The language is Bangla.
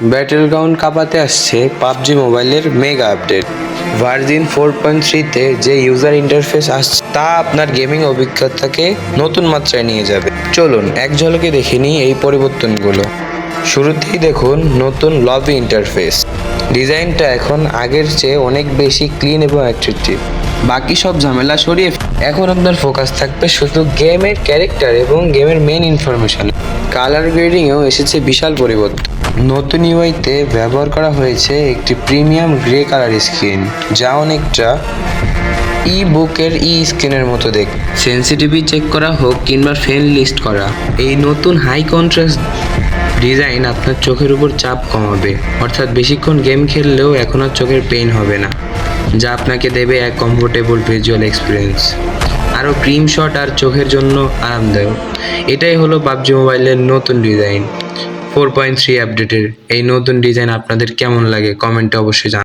ব্যাটেলগ্রাউন্ড কাঁপাতে আসছে পাবজি মোবাইলের মেগা আপডেট। ভার্জিন 4.3-তে যে ইউজার ইন্টারফেস আসছে তা আপনার গেমিং অভিজ্ঞতাকে নতুন মাত্রায় নিয়ে যাবে। চলুন এক ঝলকে দেখে নিই এই পরিবর্তনগুলো। শুরুতেই দেখুন নতুন লবি ইন্টারফেস। ডিজাইনটা এখন আগের চেয়ে অনেক বেশি ক্লিন এবং অ্যাট্রাকটিভ। বাকি সব ঝামেলা সরিয়ে এখন আপনার ফোকাস থাকবে শুধু গেমের ক্যারেক্টার এবং গেমের মেইন ইনফরমেশন। কালার গ্রেডিংয়েও এসেছে বিশাল পরিবর্তন। নতুন ইউআইতে ব্যবহার করা হয়েছে একটি প্রিমিয়াম গ্রে কালার স্ক্রিন, যা অনেকটা ই বুকের স্ক্রিনের মতো দেখ। সেন্সিটিভিটি চেক করা হোক কিংবা ফ্রেন্ড লিস্ট করা, এই নতুন হাই কন্ট্রাস্ট ডিজাইন আপনার চোখের উপর চাপ কমাবে, অর্থাৎ বেশিক্ষণ গেম খেললেও এখন আর চোখের পেইন হবে না, যা আপনাকে দেবে এক কমফোর্টেবল ভিজুয়াল এক্সপিরিয়েন্স। আরও ক্রিম শট আর চোখের জন্য আরামদায়ক। এটাই হলো পাবজি মোবাইলের নতুন ডিজাইন। 4.3 আপডেটের এই নতুন ডিজাইন আপনাদের কেমন লাগে কমেন্টে অবশ্যই জানান।